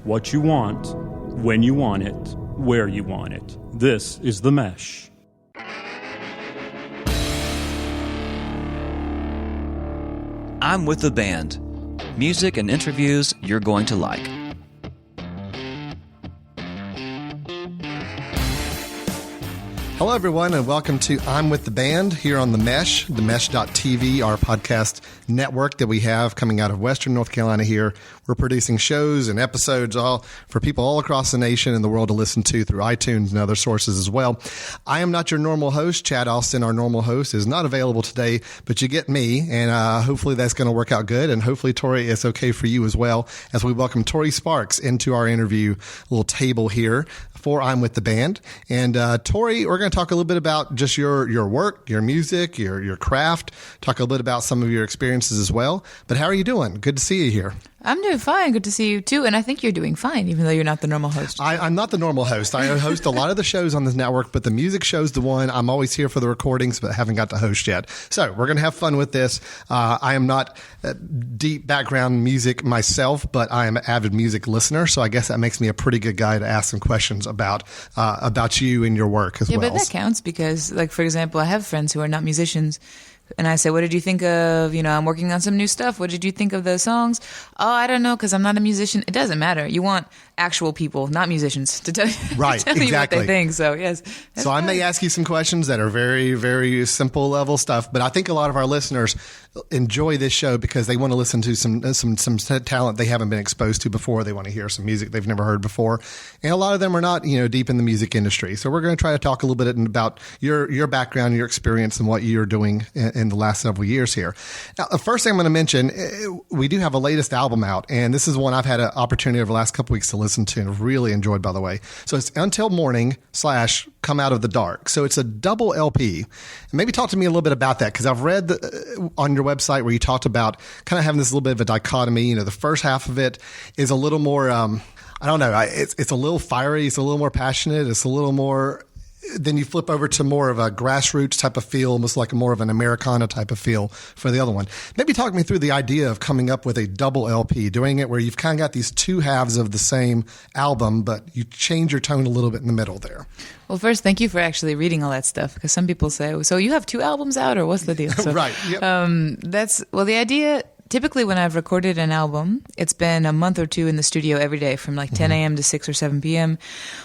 what you want, when you want it, where you want it. This is The Mesh. I'm with the band. Music and interviews you're going to like. Hello, everyone, and welcome to I'm With the Band here on The Mesh, themesh.tv, our podcast network that we have coming out of Western North Carolina here. We're producing shows and episodes all for people all across the nation and the world to listen to through iTunes and other sources as well. I am not your normal host. Chad Austin, our normal host, is not available today, but you get me, and hopefully that's going to work out good, and hopefully, Tori, it's okay for you as well, as we welcome Tori Sparks into our interview little table here for I'm With the Band. And Tori, we're going to talk a little bit about just your work, your music, your craft, talk a little bit about some of your experiences as well. But how are you doing? Good to see you here. I'm doing fine. Good to see you, too. And I think you're doing fine, even though you're not the normal host. I'm not the normal host. I host a lot of the shows on this network, but the music show's the one. I'm always here for the recordings, but haven't got to host yet. So we're going to have fun with this. I am not deep background music myself, but I am an avid music listener, so I guess that makes me a pretty good guy to ask some questions about you and your work as well. Yeah, but that counts because, like, for example, I have friends who are not musicians, and I say, what did you think of, I'm working on some new stuff. What did you think of the songs? Oh, I don't know, because I'm not a musician. It doesn't matter. You want actual people, not musicians, to tell, right, tell you what they think. So, yes. So I may ask you some questions that are very, very simple level stuff, but I think a lot of our listeners enjoy this show because they want to listen to some talent they haven't been exposed to before. They want to hear some music they've never heard before. And a lot of them are not, deep in the music industry. So we're going to try to talk a little bit about your background, your experience, and what you're doing in the last several years here. Now, the first thing I'm going to mention, we do have a latest album out, and this is one I've had an opportunity over the last couple weeks to listen to and really enjoyed, by the way. So it's Until Morning / Come Out of the Dark. So it's a double LP. And maybe talk to me a little bit about that, because I've read on your website where you talked about kind of having this little bit of a dichotomy. The first half of it is a little more, I don't know, it's a little fiery, it's a little more passionate, it's a little more. Then you flip over to more of a grassroots type of feel, almost like more of an Americana type of feel for the other one. Maybe talk me through the idea of coming up with a double LP, doing it where you've kind of got these two halves of the same album, but you change your tone a little bit in the middle there. Well, first, thank you for actually reading all that stuff, because some people say, so you have two albums out, or what's the deal? So, right. Yep. The idea. Typically, when I've recorded an album, it's been a month or two in the studio every day from like 10 a.m. to 6 or 7 p.m.,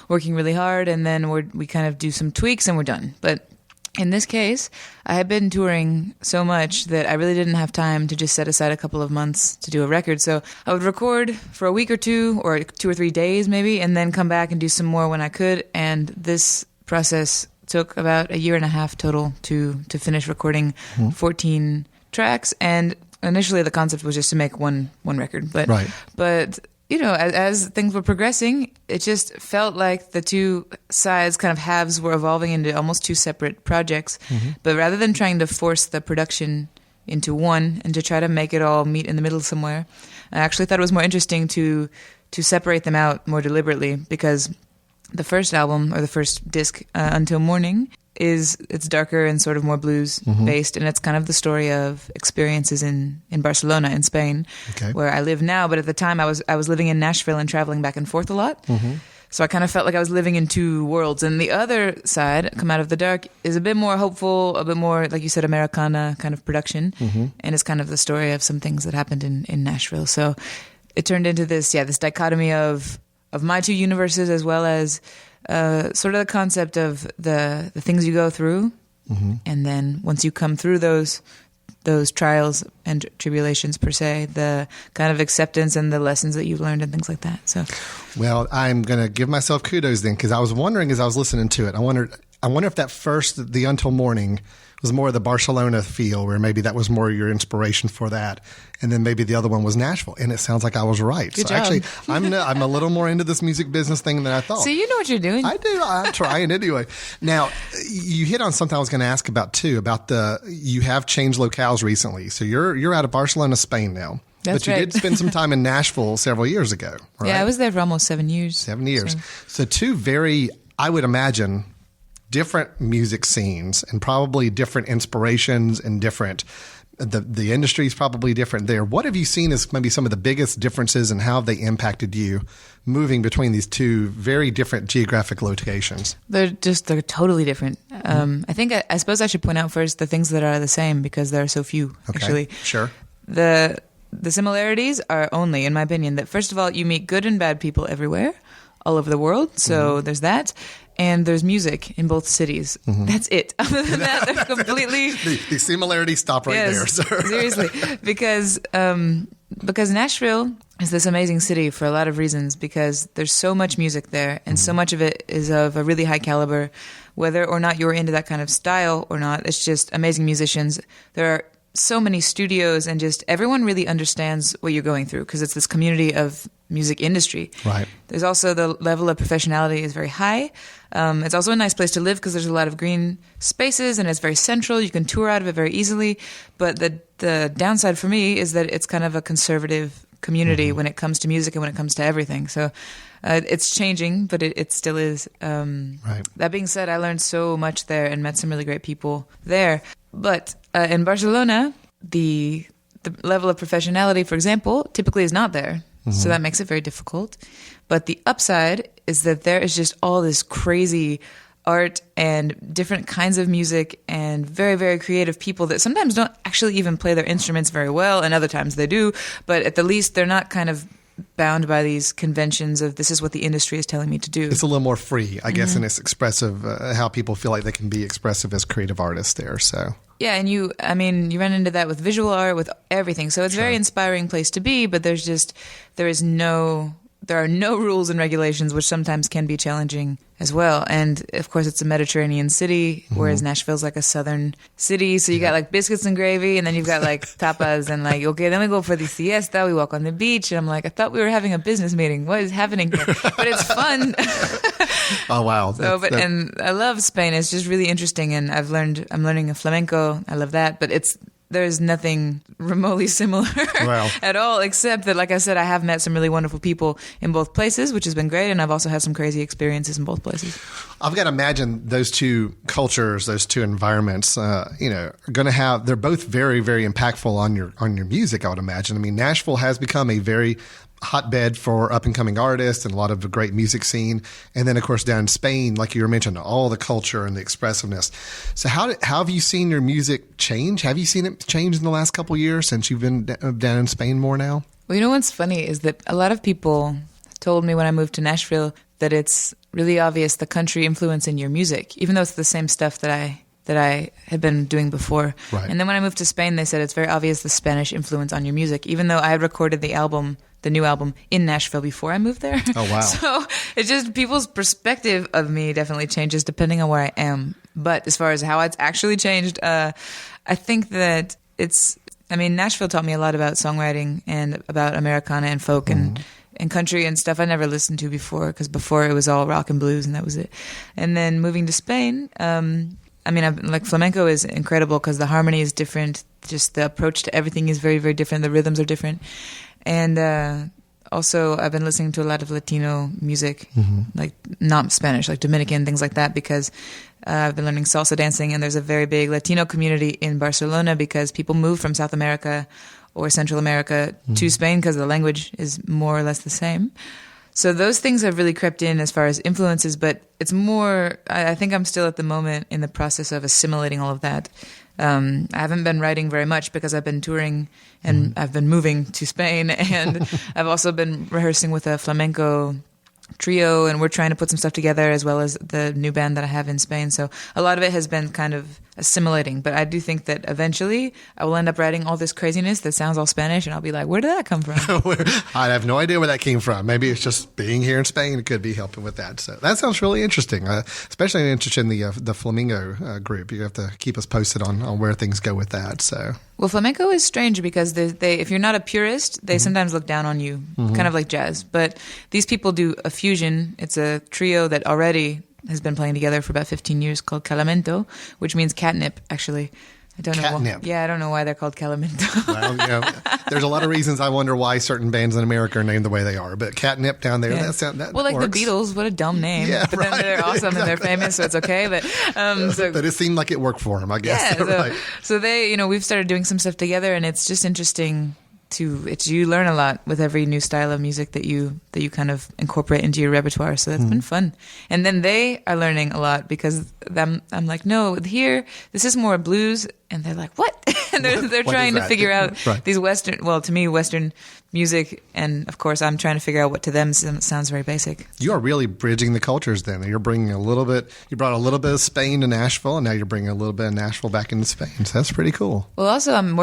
working really hard, and then we kind of do some tweaks and we're done. But in this case, I had been touring so much that I really didn't have time to just set aside a couple of months to do a record. So I would record for a week or 2 or 2 or 3 days maybe, and then come back and do some more when I could. And this process took about a year and a half total to finish recording 14 tracks. And initially, the concept was just to make one record, but right. But as things were progressing, it just felt like the two sides, kind of halves, were evolving into almost two separate projects. But rather than trying to force the production into one and to try to make it all meet in the middle somewhere, I actually thought it was more interesting to separate them out more deliberately, because the first album, or the first disc, Until Morning, it's darker and sort of more blues based, and it's kind of the story of experiences in Barcelona in Spain, where I live now. But at the time, I was living in Nashville and traveling back and forth a lot. So I kind of felt like I was living in two worlds. And the other side, Come Out of the Dark, is a bit more hopeful, a bit more, like you said, Americana kind of production, and it's kind of the story of some things that happened in Nashville. So it turned into this dichotomy of my two universes, as well as sort of the concept of the things you go through, and then once you come through those trials and tribulations per se, the kind of acceptance and the lessons that you've learned and things like that. So, well, I'm going to give myself kudos then, because I was wondering as I was listening to it, I wonder if that first, the Until Morning, was more of the Barcelona feel, where maybe that was more your inspiration for that. And then maybe the other one was Nashville. And it sounds like I was right. Good so job. Actually, I'm a little more into this music business thing than I thought. So you know what you're doing. I do. I'm trying anyway. Now, you hit on something I was going to ask about too, about you have changed locales recently. So you're out of Barcelona, Spain now. That's but you right. did spend some time in Nashville several years ago, right? Yeah, I was there for almost 7 years. 7 years. So two very, I would imagine, different music scenes, and probably different inspirations and different The industry is probably different there. What have you seen as maybe some of the biggest differences in how they impacted you moving between these two very different geographic locations? They're totally different. I suppose I should point out first the things that are the same because there are so few, actually. Sure. The similarities are only, in my opinion, that first of all, you meet good and bad people everywhere, all over the world. So there's that. And there's music in both cities. That's it. Other than that, they're completely... the similarities stop right there, sir. Seriously. Because Nashville is this amazing city for a lot of reasons, because there's so much music there, and so much of it is of a really high caliber. Whether or not you're into that kind of style or not, it's just amazing musicians. There are so many studios, and just everyone really understands what you're going through because it's this community of music industry. Right. There's also the level of professionality is very high. It's also a nice place to live because there's a lot of green spaces and it's very central. You can tour out of it very easily. But the downside for me is that it's kind of a conservative community when it comes to music and when it comes to everything. So it's changing, but it still is. Right. That being said, I learned so much there and met some really great people there. But in Barcelona, the level of professionality, for example, typically is not there. So that makes it very difficult. But the upside is that there is just all this crazy art and different kinds of music and very, very creative people that sometimes don't actually even play their instruments very well, and other times they do. But at the least, they're not kind of bound by these conventions of this is what the industry is telling me to do. It's a little more free, I guess, and it's expressive, how people feel like they can be expressive as creative artists there. So yeah, and you run into that with visual art, with everything. So it's a very inspiring place to be, but there are no rules and regulations, which sometimes can be challenging as well. And of course, it's a Mediterranean city, whereas Nashville's like a southern city. So you got like biscuits and gravy, and then you've got like tapas, and like, okay, then we go for the siesta, we walk on the beach. And I'm like, I thought we were having a business meeting. What is happening here? But it's fun. Oh, wow. And I love Spain. It's just really interesting. And I'm learning a flamenco. I love that. But there's nothing remotely similar at all, except that, like I said, I have met some really wonderful people in both places, which has been great. And I've also had some crazy experiences in both places. I've got to imagine those two cultures, those two environments, are going to have, they're both very, very impactful on your music, I would imagine. I mean, Nashville has become a very hotbed for up-and-coming artists and a lot of the great music scene. And then, of course, down in Spain, like you were mentioning, all the culture and the expressiveness. So how have you seen your music change? Have you seen it change in the last couple of years since you've been down in Spain more now? Well, you know what's funny is that a lot of people told me when I moved to Nashville that it's really obvious the country influence in your music, even though it's the same stuff that I had been doing before. Right. And then when I moved to Spain, they said it's very obvious the Spanish influence on your music, even though I had recorded the new album in Nashville before I moved there. Oh, wow. So it's just people's perspective of me definitely changes depending on where I am. But as far as how it's actually changed, I think that Nashville taught me a lot about songwriting and about Americana and folk and country and stuff I never listened to before, because before it was all rock and blues and that was it. And then moving to Spain, like flamenco is incredible because the harmony is different. Just the approach to everything is very, very different. The rhythms are different. And also I've been listening to a lot of Latino music, like not Spanish, like Dominican, things like that, because I've been learning salsa dancing, and there's a very big Latino community in Barcelona because people move from South America or Central America to Spain because the language is more or less the same. So those things have really crept in as far as influences, but it's more, I think I'm still at the moment in the process of assimilating all of that. I haven't been writing very much because I've been touring and I've been moving to Spain, and I've also been rehearsing with a flamenco trio, and we're trying to put some stuff together as well as the new band that I have in Spain. So a lot of it has been kind of assimilating, but I do think that eventually I will end up writing all this craziness that sounds all Spanish, and I'll be like, where did that come from? I have no idea where that came from. Maybe it's just being here in Spain. It could be helping with that. So that sounds really interesting, especially interested in the Flamingo group. You have to keep us posted on where things go with that. So. Well, flamenco is strange because they if you're not a purist, they sometimes look down on you, kind of like jazz. But these people do a fusion. It's a trio that already has been playing together for about 15 years called Calamento, which means catnip, actually. I don't know. Catnip. Yeah, I don't know why they're called Calamento. Well, there's a lot of reasons I wonder why certain bands in America are named the way they are. But Catnip down there, Yeah. that Well, like works. the Beatles, what a dumb name. Yeah, but then right. they're awesome and they're famous, so it's okay. But But it seemed like it worked for them, I guess. yeah, Right. so they, we've started doing some stuff together, and it's just interesting you learn a lot with every new style of music that you kind of incorporate into your repertoire. So that's been fun. And then they are learning a lot because I'm like, no, here this is more blues, and they're like, what? And they're What trying is to that? figure out Right. these to me Western music, and of course I'm trying to figure out what to them sounds very basic. You are really bridging the cultures then. You're bringing you brought a little bit of Spain to Nashville, and now you're bringing a little bit of Nashville back into Spain. So that's pretty cool. Well, also I'm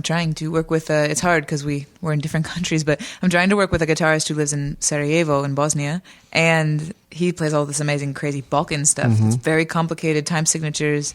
trying to work with, it's hard because we're in different countries, but I'm trying to work with a guitarist who lives in Sarajevo in Bosnia, and he plays all this amazing, crazy Balkan stuff. It's very complicated time signatures.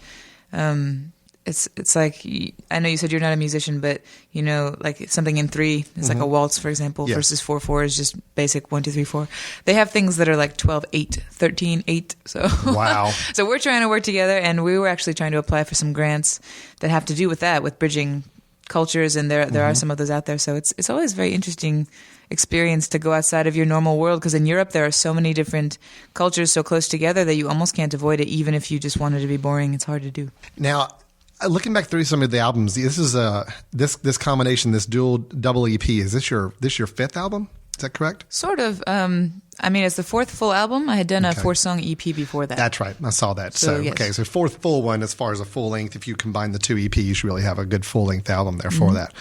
It's like, I know you said you're not a musician, but like something in 3, it's like a waltz, for example, Yes. versus 4/4 is just basic 1 2 3 4. They have things that are like 12/8, 13/8. So Wow. so we're trying to work together, and we were actually trying to apply for some grants that have to do with that, with bridging cultures, and there are some of those out there. So it's always very interesting experience to go outside of your normal world, because in Europe there are so many different cultures so close together that you almost can't avoid it, even if you just wanted to be boring. It's hard to do. Now, looking back through some of the albums, this is this combination, this double EP. Is this your 5th album? Is that correct? Sort of. It's the 4th full album. I had done a Okay. 4-song EP before that. That's right. I saw that. So, yes. okay. So 4th full one, as far as a full length, if you combine the 2 EPs, you really have a good full length album there for that.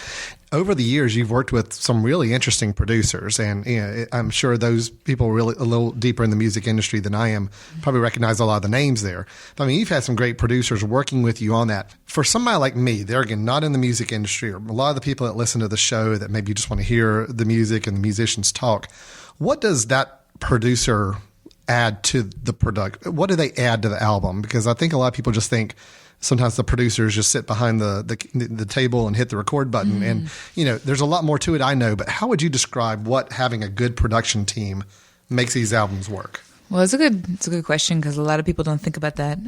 Over the years, you've worked with some really interesting producers, and I'm sure those people really a little deeper in the music industry than I am probably recognize a lot of the names there. But, you've had some great producers working with you on that. For somebody like me, they're again not in the music industry, or a lot of the people that listen to the show that maybe just want to hear the music and the musicians talk. What does that producer add to the product? What do they add to the album? Because I think a lot of people just think sometimes the producers just sit behind the table and hit the record button. And, there's a lot more to it, I know. But how would you describe what having a good production team makes these albums work? Well, it's a good question, because a lot of people don't think about that.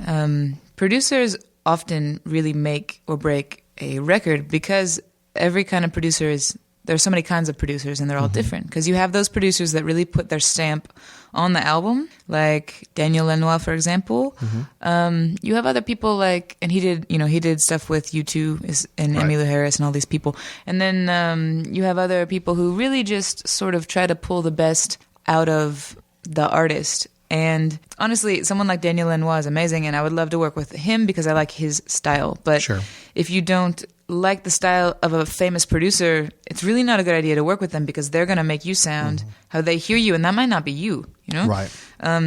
Producers often really make or break a record, because every kind of producer there's so many kinds of producers, and they're all different. Because you have those producers that really put their stamp on the album, like Daniel Lanois, for example. You have other people and he did stuff with U2 and Right. Emmylou Harris and all these people. And then you have other people who really just sort of try to pull the best out of the artist. And honestly, someone like Daniel Lanois is amazing, and I would love to work with him because I like his style. But Sure. if you don't like the style of a famous producer, it's really not a good idea to work with them, because they're going to make you sound how they hear you, and that might not be you, Right.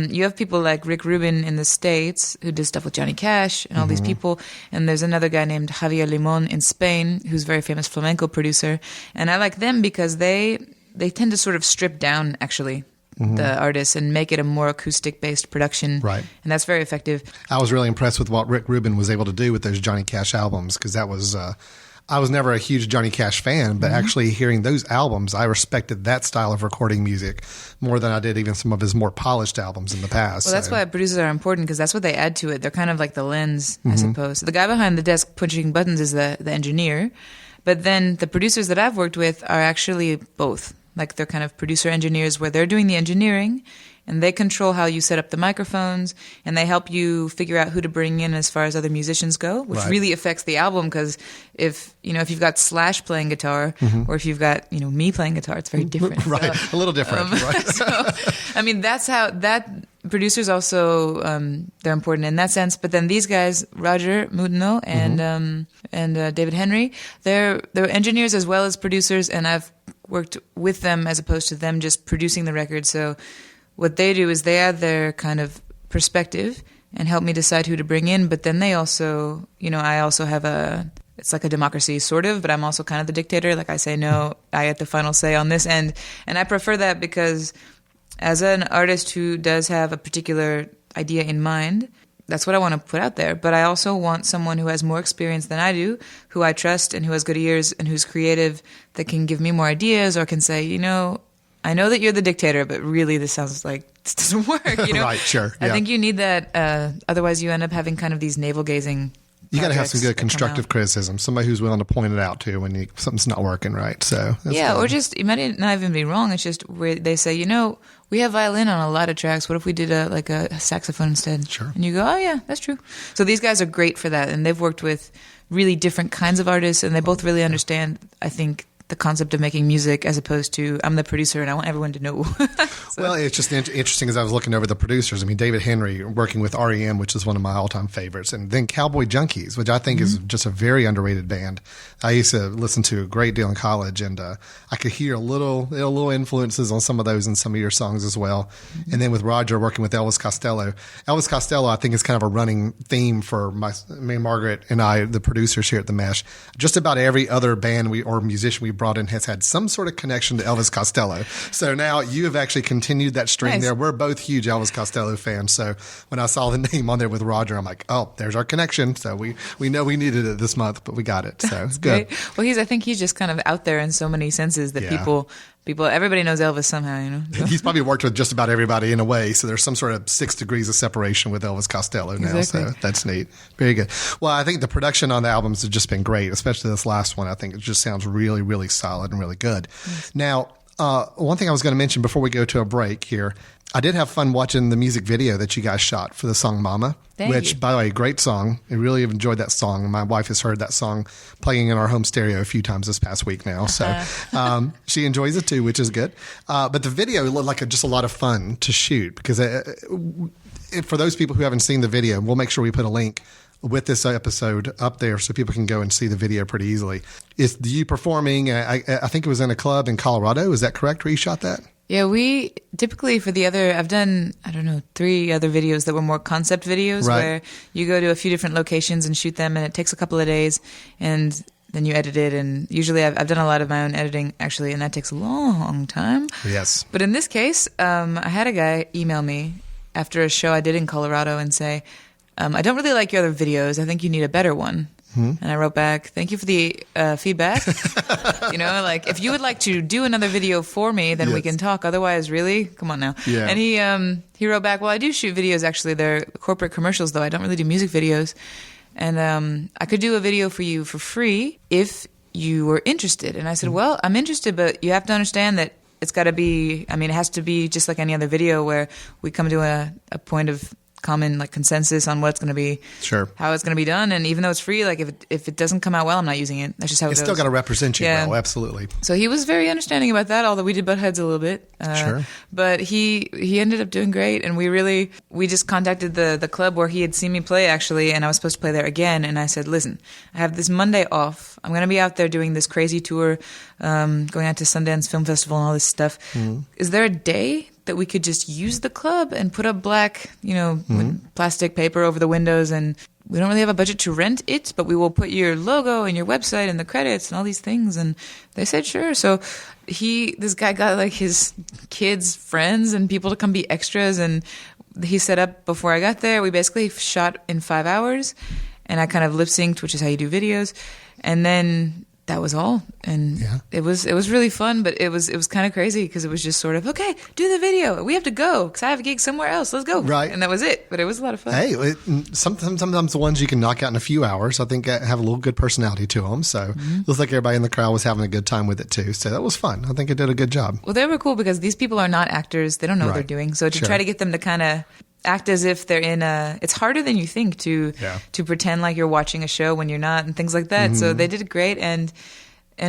You have people like Rick Rubin in the States, who did stuff with Johnny Cash and all these people. And there's another guy named Javier Limon in Spain, who's a very famous flamenco producer. And I like them because they tend to sort of strip down, actually, the artists and make it a more acoustic-based production. Right. And that's very effective. I was really impressed with what Rick Rubin was able to do with those Johnny Cash albums, because that was I was never a huge Johnny Cash fan, but actually hearing those albums, I respected that style of recording music more than I did even some of his more polished albums in the past. Well, that's why producers are important, because that's what they add to it. They're kind of like the lens, I suppose. So the guy behind the desk pushing buttons is the engineer, but then the producers that I've worked with are actually both. Like, they're kind of producer engineers, where they're doing the engineering and they control how you set up the microphones, and they help you figure out who to bring in as far as other musicians go, which Right. really affects the album. Because if you've got Slash playing guitar, or if you've got me playing guitar, it's very different. right, So, a little different, right? that's how that producers also they're important in that sense. But then these guys, Roger Moutinho and David Henry, they're engineers as well as producers, and I've worked with them as opposed to them just producing the record. So what they do is they add their kind of perspective and help me decide who to bring in. But then they also, I also have it's like a democracy sort of, but I'm also kind of the dictator. Like, I say no, I get the final say on this end. And I prefer that, because as an artist who does have a particular idea in mind, that's what I want to put out there. But I also want someone who has more experience than I do, who I trust and who has good ears and who's creative, that can give me more ideas, or can say, I know that you're the dictator, but really this sounds like this doesn't work. Right, sure. I Yeah. think you need that. Otherwise you end up having kind of these navel-gazing You got to have some good projects that come constructive out. criticism. Somebody who's willing to point it out to when something's not working right. So that's Yeah, good. or just, it might not even be wrong. It's just where they say, we have violin on a lot of tracks. What if we did a saxophone instead? Sure. And you go, oh yeah, that's true. So these guys are great for that, and they've worked with really different kinds of artists, and they both really understand, I think, the concept of making music as opposed to I'm the producer and I want everyone to know. So- Well, it's just interesting as I was looking over the producers. I mean, David Henry working with REM, which is one of my all-time favorites, and then Cowboy Junkies, which I think is just a very underrated band. I used to listen to a great deal in college, and I could hear little influences on some of those in some of your songs as well. And then with Roger working with Elvis Costello. Elvis Costello, I think, is kind of a running theme for me, Margaret, and I, the producers here at The Mesh. Just about every other band or musician we brought in has had some sort of connection to Elvis Costello. So now you have actually continued that string Nice. there. We're both huge Elvis Costello fans. So when I saw the name on there with Roger, I'm like, oh, there's our connection. So we know we needed it this month, but we got it. So it's good. Great. Well, I think he's just kind of out there in so many senses that Yeah. people, everybody knows Elvis somehow, He's probably worked with just about everybody in a way. So there's some sort of 6 degrees of separation with Elvis Costello now. Exactly. So that's neat. Very good. Well, I think the production on the albums has just been great, especially this last one. I think it just sounds really, really solid and really good. Now, one thing I was going to mention before we go to a break here, I did have fun watching the music video that you guys shot for the song Mama, Thank which, you. by the way, great song. I really have enjoyed that song. My wife has heard that song playing in our home stereo a few times this past week now. So she enjoys it too, which is good. But the video looked like just a lot of fun to shoot because for those people who haven't seen the video, we'll make sure we put a link with this episode up there so people can go and see the video pretty easily. Is you performing, I think it was in a club in Colorado. Is that correct where you shot that? Yeah, we typically I've done, 3 other videos that were more concept videos Right. where you go to a few different locations and shoot them, and it takes a couple of days, and then you edit it. And usually I've done a lot of my own editing, actually, and that takes a long time. Yes. But in this case, I had a guy email me after a show I did in Colorado and say, I don't really like your other videos. I think you need a better one. And I wrote back, thank you for the feedback. If you would like to do another video for me, then we Yes. can talk. Otherwise, really, come on now. Yeah. And he wrote back, well, I do shoot videos, actually. They're corporate commercials, though. I don't really do music videos. And I could do a video for you for free if you were interested. And I said, well, I'm interested, but you have to understand that it's got to be, it has to be just like any other video where we come to a point of common consensus on what it's going to be, Sure. how it's going to be done. And even though it's free, if it doesn't come out well, I'm not using it. That's just how It's it goes. still got to represent you Yeah. well. Absolutely. So he was very understanding about that, although we did butt heads a little bit. Sure. But he ended up doing great, and we just contacted the club where he had seen me play, actually, and I was supposed to play there again. And I said, listen, I have this Monday off. I'm going to be out there doing this crazy tour, going out to Sundance Film Festival and all this stuff. Is there a day that we could just use the club and put up black, plastic paper over the windows, and we don't really have a budget to rent it, but we will put your logo and your website and the credits and all these things. And they said, sure. So this guy got his kids' friends and people to come be extras. And he set up before I got there. We basically shot in 5 hours, and I kind of lip synced, which is how you do videos. And then that was all. And Yeah. it was really fun, but it was kind of crazy because it was just sort of, okay, do the video. We have to go because I have a gig somewhere else. Let's go. Right. And that was it. But it was a lot of fun. Hey, sometimes the ones you can knock out in a few hours, I think, have a little good personality to them. So it looks like everybody in the crowd was having a good time with it too. So that was fun. I think it did a good job. Well, they were cool because these people are not actors. They don't know what they're Right. doing. So to Sure. try to get them to kind of act as if they're it's harder than you think to pretend like you're watching a show when you're not and things like that. So they did great. And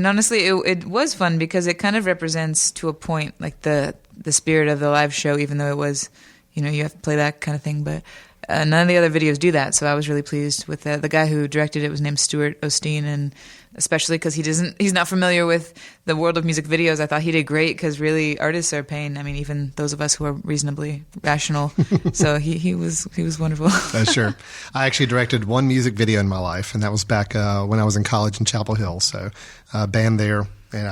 honestly, it was fun because it kind of represents to a point like the spirit of the live show, even though it was, you have to play that kind of thing. But none of the other videos do that. So I was really pleased with that. The guy who directed it was named Stuart Osteen, and especially because he's not familiar with the world of music videos, I thought he did great because really artists are a pain. Even those of us who are reasonably rational. So he was wonderful. Sure. I actually directed one music video in my life, and that was back when I was in college in Chapel Hill. So band there. And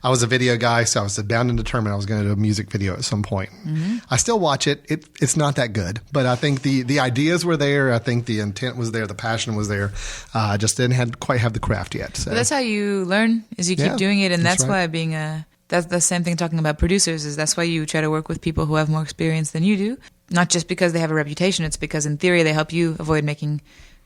I was a video guy, so I was bound and determined I was going to do a music video at some point. I still watch it. It's not that good, but I think the ideas were there. I think the intent was there. The passion was there. Just didn't quite have the craft yet. So But that's how you learn, is you keep Yeah, doing it. And that's that's right. why that's the same thing talking about producers, is that's why you try to work with people who have more experience than you do. Not just because they have a reputation, it's because in theory they help you avoid making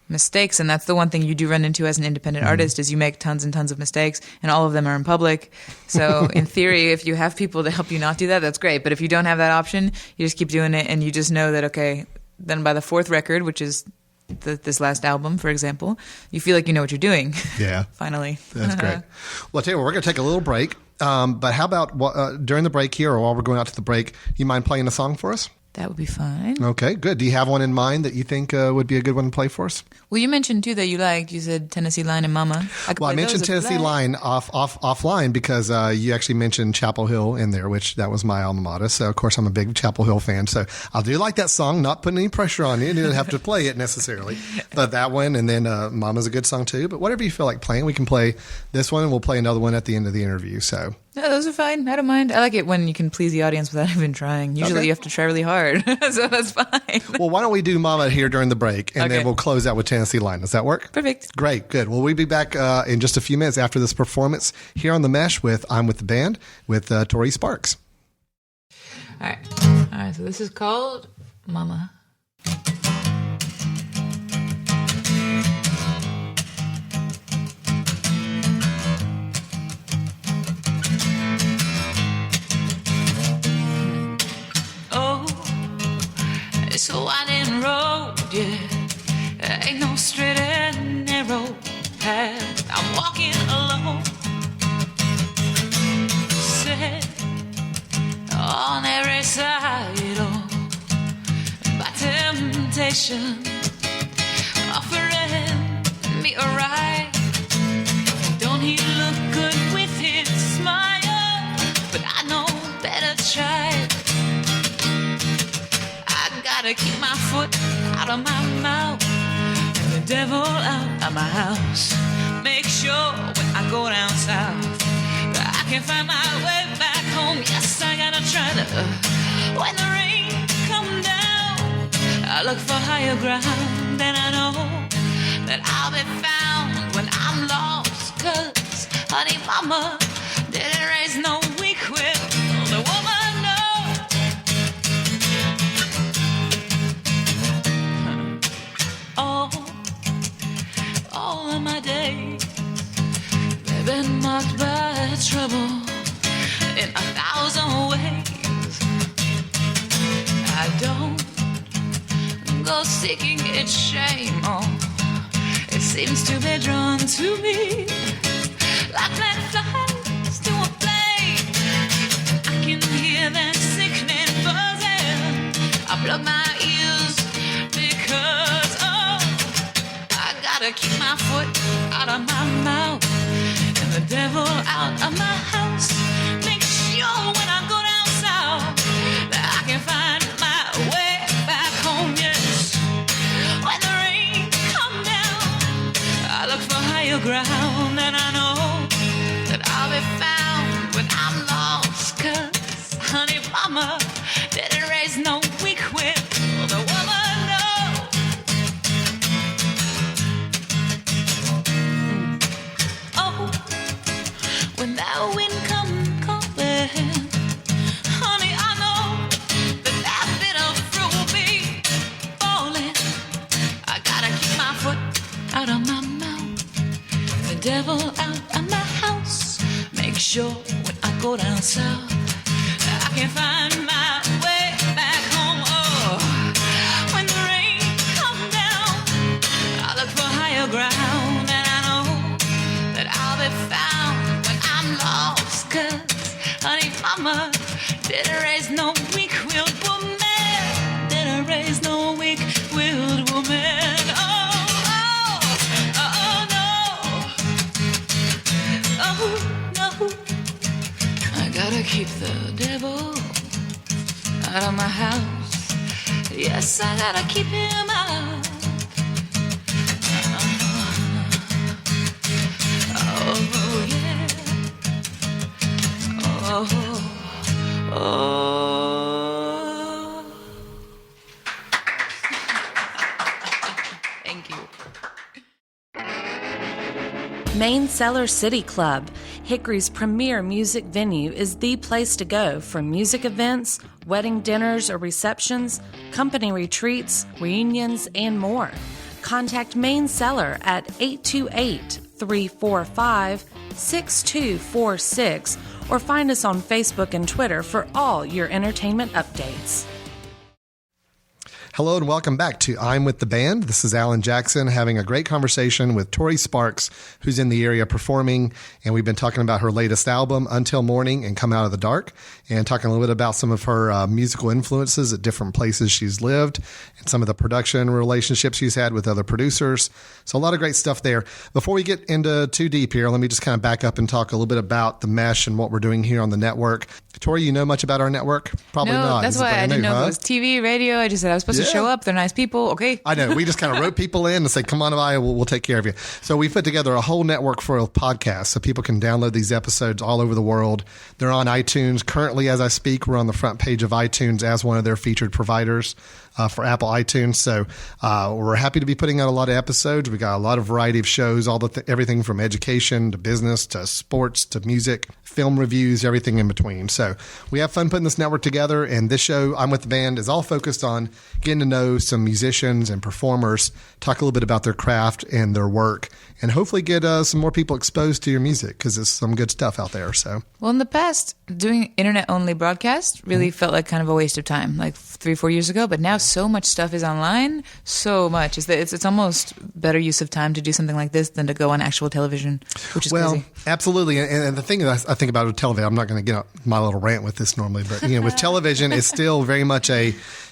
mistakes, and that's the one thing you do run into as an independent artist is you make tons and tons of mistakes, and all of them are in public. So in theory, if you have people to help you not do that, that's great. But if you don't have that option, you just keep doing it, and you just know that, okay, then by the fourth record, which is this last album, for example, you feel like you know what you're doing. Yeah. Finally. That's great. Well, I'll tell you what, we're going to take a little break. But how about during the break here, or while we're going out to the break, you mind playing a song for us? That would be fine. Okay, good. Do you have one in mind that you think would be a good one to play for us? Well, you mentioned, too, that you liked, you said Tennessee Line and Mama. I mentioned Tennessee Line offline because you actually mentioned Chapel Hill in there, which that was my alma mater. So, of course, I'm a big Chapel Hill fan. So I do like that song, not putting any pressure on you. You don't have to play it necessarily. But that one, and then Mama's a good song, too. But whatever you feel like playing, we can play this one, and we'll play another one at the end of the interview. So... No, those are fine. I don't mind. I like it when you can please the audience without even trying. Usually you have to try really hard, so that's fine. Well, why don't we do Mama here during the break, and then we'll close out with Tennessee Line. Does that work? Perfect. Great, good. Well, we'll be back in just a few minutes after this performance here on The Mesh with I'm With the Band with Tori Sparks. All right, so this is called Mama. It's a winding road, yeah. Ain't no straight and narrow path. I'm walking alone, set on every side, by temptation, offering me a ride. Don't he look good with his smile? But I know better try. Gotta keep my foot out of my mouth and the devil out of my house. Make sure when I go down south that I can find my way back home. Yes, I gotta try to. When the rain come down, I look for higher ground, and I know that I'll be found when I'm lost. 'Cause honey mama didn't raise no weak-willed the woman. All of my days, they've been marked by trouble in 1,000 ways. I don't go seeking its shame, it seems to be drawn to me like black flies to a flame. I can hear that sickening buzzing. I plug my ears because gotta keep my foot out of my mouth and the devil out of my house. Make sure when I go down south that I can find my way back home. Yes, when the rain come down, I look for higher ground, and I know that I'll be found when I'm lost. 'Cause honey mama didn't raise no weak-willed the woman. When that wind come calling, honey, I know that bitter fruit will be falling. I gotta keep my foot out of my mouth, the devil out of my house. Make sure when I go down south I can find my way back home. Oh, when the rain come down, I look for higher ground, and I know that I'll be found when I'm lost. 'Cause honey mama didn't raise no weak-willed woman, didn't raise no weak-willed woman. Oh, oh, oh, no, oh, no. I gotta keep the devil out of my house. Yes, I gotta keep him out. Oh, yeah. Oh, oh. Thank you. Main Cellar City Club, Hickory's premier music venue, is the place to go for music events, wedding dinners or receptions, company retreats, reunions, and more. contact Main Cellar at 828-345-6246 or find us on Facebook and Twitter for all your entertainment updates. Hello and welcome back to I'm with the Band. This is Alan Jackson having a great conversation with Tori Sparks, who's in the area performing, and we've been talking about her latest album, Until Morning and Come Out of the Dark, and talking a little bit about some of her musical influences at different places she's lived and some of the production relationships she's had with other producers. So a lot of great stuff there. Before we get into too deep here, let me just kind of back up and talk a little bit about the Mesh and what we're doing here on the network. Tori, you know much about our network? Probably no, not. That's why I didn't know if it was TV, radio. I just said I was supposed to show up. They're nice people. Okay. I know. We just kind of wrote people in and say, come on by, we'll take care of you. So we put together a whole network for podcasts so people can download these episodes all over the world. They're on iTunes. Currently, as I speak, we're on the front page of iTunes as one of their featured providers for Apple iTunes. So we're happy to be putting out a lot of episodes. We got a lot of variety of shows, everything from education to business to sports to music, film reviews, everything in between. So we have fun putting this network together. And this show, I'm with the Band, is all focused on getting to know some musicians and performers, talk a little bit about their craft and their work, and hopefully get some more people exposed to your music because there's some good stuff out there. So, well, in the past, doing internet-only broadcast really felt like kind of a waste of time, like 3-4 years ago. But now so much stuff is online, so much. It's almost better use of time to do something like this than to go on actual television, which is crazy. Absolutely. And the thing that I think about with television, I'm not going to get on my little rant with this normally, but with television, it's still very much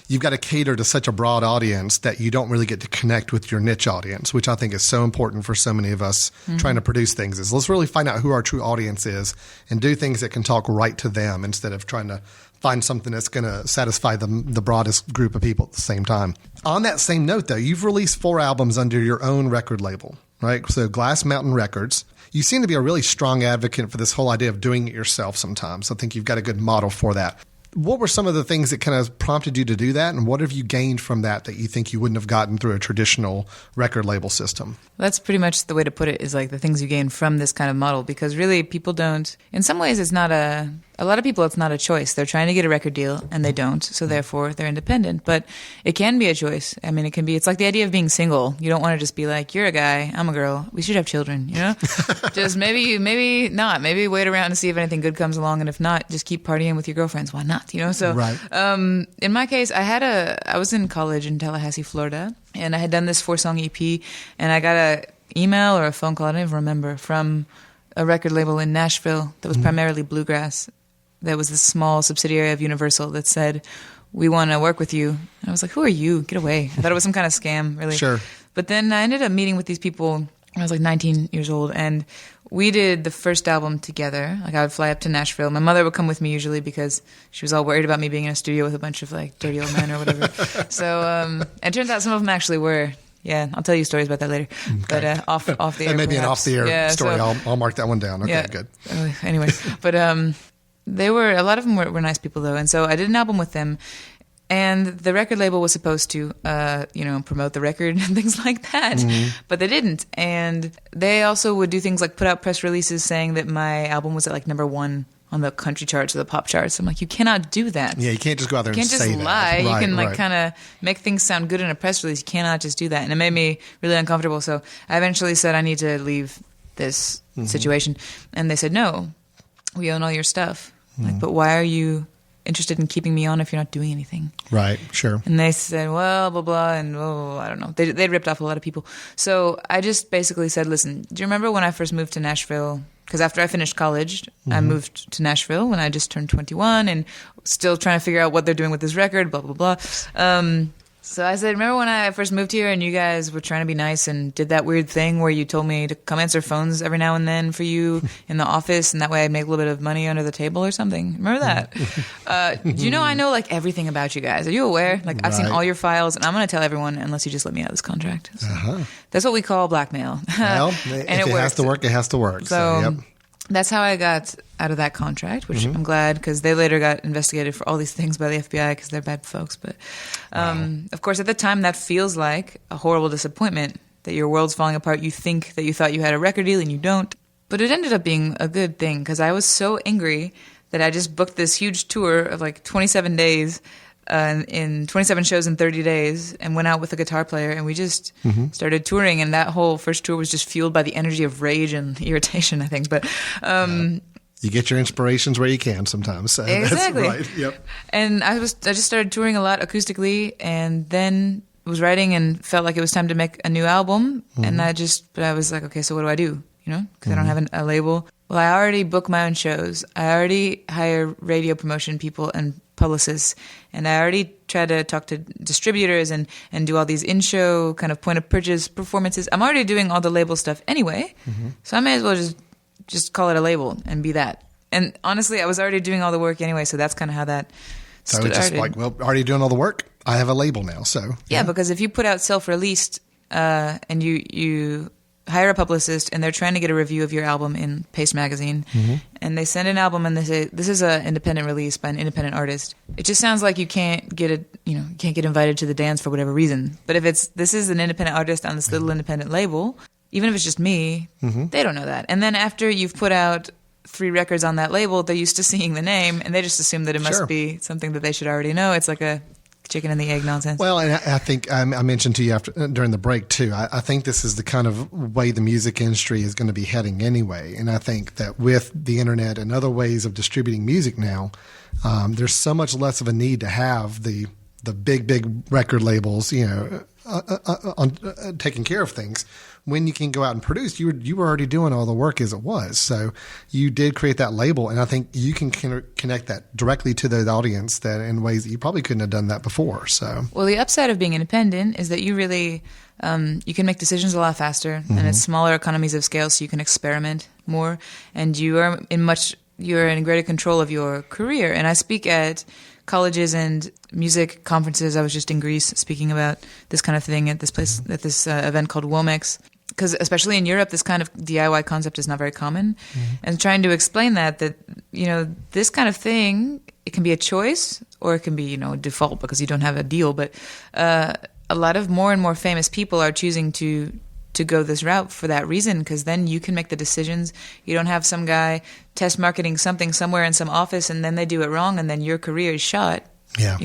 you've got to cater to such a broad audience that you don't really get to connect with your niche audience, which I think is so important for so many of us trying to produce things. Is let's really find out who our true audience is and do things that can talk right to them instead of trying to find something that's going to satisfy the broadest group of people at the same time. On that same note, though, you've released 4 albums under your own record label, right? So Glass Mountain Records. You seem to be a really strong advocate for this whole idea of doing it yourself sometimes. I think you've got a good model for that. What were some of the things that kind of prompted you to do that, and what have you gained from that you think you wouldn't have gotten through a traditional record label system? That's pretty much the way to put it, is like the things you gain from this kind of model, because really people don't, in some ways it's not a lot of people it's not a choice. They're trying to get a record deal and they don't, so therefore they're independent. But it can be a choice. I mean, it's like the idea of being single. You don't want to just be like, you're a guy, I'm a girl, we should have children, Just maybe not. Maybe wait around and see if anything good comes along, and if not, just keep partying with your girlfriends. Why not? So right. In my case, I was in college in Tallahassee, Florida, and I had done this 4-song EP, and I got an email or a phone call, I don't even remember, from a record label in Nashville that was primarily bluegrass. That was this small subsidiary of Universal that said, we want to work with you. And I was like, who are you? Get away. I thought it was some kind of scam, really. Sure. But then I ended up meeting with these people when I was like 19 years old, and we did the first album together. Like, I would fly up to Nashville. My mother would come with me usually because she was all worried about me being in a studio with a bunch of like dirty old men or whatever. So it turns out some of them actually were. Yeah, I'll tell you stories about that later. Okay. But off the air. That may be an off the air story. So, I'll mark that one down. Okay, yeah, good. Anyway, but a lot of them were nice people though, and so I did an album with them. And the record label was supposed to, promote the record and things like that, but they didn't. And they also would do things like put out press releases saying that my album was at like number 1 on the country charts or the pop charts. I'm like, you cannot do that. Yeah, you can't just go out there and say that. You can't just lie. Right, you can kind of make things sound good in a press release. You cannot just do that. And it made me really uncomfortable. So I eventually said I need to leave this situation. And they said, no, we own all your stuff. Like, but why are you interested in keeping me on if you're not doing anything? Right, sure. And they said, well, blah, blah, and I don't know. They'd ripped off a lot of people. So I just basically said, listen, do you remember when I first moved to Nashville? Because after I finished college, I moved to Nashville when I just turned 21 and still trying to figure out what they're doing with this record, blah, blah, blah. So I said, remember when I first moved here and you guys were trying to be nice and did that weird thing where you told me to come answer phones every now and then for you in the office, and that way I'd make a little bit of money under the table or something? Remember that? Do you know I know like everything about you guys? Are you aware? Like, I've seen all your files, and I'm going to tell everyone unless you just let me out of this contract. So that's what we call blackmail. Well, and if it has to work, it has to work. So yep. That's how I got out of that contract, which I'm glad, because they later got investigated for all these things by the FBI because they're bad folks. But of course, at the time, that feels like a horrible disappointment, that your world's falling apart. You think that you thought you had a record deal and you don't. But it ended up being a good thing, because I was so angry that I just booked this huge tour of like 27 days in 27 shows in 30 days and went out with a guitar player, and we just started touring. And that whole first tour was just fueled by the energy of rage and irritation, I think. But you get your inspirations where you can sometimes. So exactly. That's right. Yep. And I just started touring a lot acoustically, and then was writing and felt like it was time to make a new album. And I was like, okay, so what do I do? Because I don't have a label. Well, I already book my own shows. I already hire radio promotion people and publicists, and I already try to talk to distributors and do all these in-show kind of point of purchase performances. I'm already doing all the label stuff anyway, so I may as well just call it a label and be that. And honestly, I was already doing all the work anyway, so that's kind of how that started. So it's just like, well, already doing all the work, I have a label now, so. Yeah, because if you put out self-released and you hire a publicist and they're trying to get a review of your album in Paste Magazine, and they send an album and they say, this is an independent release by an independent artist, it just sounds like you can't get invited to the dance for whatever reason. But if this is an independent artist on this little independent label, even if it's just me, they don't know that. And then after you've put out 3 records on that label, they're used to seeing the name and they just assume that it must be something that they should already know. It's like a chicken and the egg nonsense. Well, and I think I mentioned to you during the break too. I think this is the kind of way the music industry is going to be heading anyway. And I think that with the internet and other ways of distributing music now, there's so much less of a need to have the big record labels, taking care of things. When you can go out and produce, you were already doing all the work as it was. So you did create that label, and I think you can connect that directly to the audience that in ways that you probably couldn't have done that before. So, well, the upside of being independent is that you really you can make decisions a lot faster, and it's smaller economies of scale, so you can experiment more, and you're in greater control of your career. And I speak at colleges and music conferences. I was just in Greece speaking about this kind of thing at this place, at this event called Womex. Because especially in Europe, this kind of DIY concept is not very common. And trying to explain that this kind of thing, it can be a choice or it can be, default because you don't have a deal. But a lot of more and more famous people are choosing to go this route for that reason, because then you can make the decisions. You don't have some guy test marketing something somewhere in some office and then they do it wrong and then your career is shot. Yeah.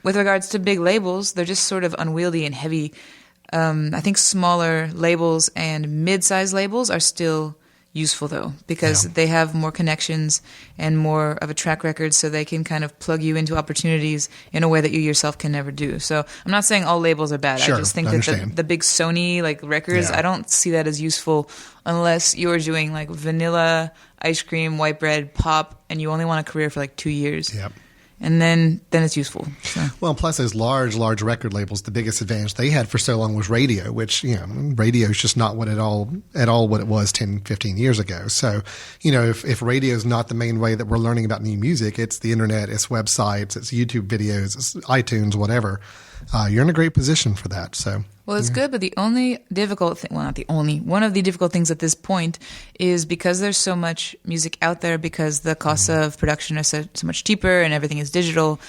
With regards to big labels, they're just sort of unwieldy and heavy. I think smaller labels and mid-sized labels are still useful, though, because they have more connections and more of a track record, so they can kind of plug you into opportunities in a way that you yourself can never do. So I'm not saying all labels are bad. Sure, I just think that the big Sony records, I don't see that as useful unless you're doing vanilla, ice cream, white bread, pop, and you only want a career for 2 years. Yep. And then it's useful. So. Well, plus those large record labels, the biggest advantage they had for so long was radio, which, radio is just not at all what it was 10, 15 years ago. So, if radio is not the main way that we're learning about new music, it's the internet, it's websites, it's YouTube videos, it's iTunes, whatever. You're in a great position for that. So. Well, it's good, but the only difficult thing, well, not the only, one of the difficult things at this point is because there's so much music out there, because the costs of production are so much cheaper and everything is digital,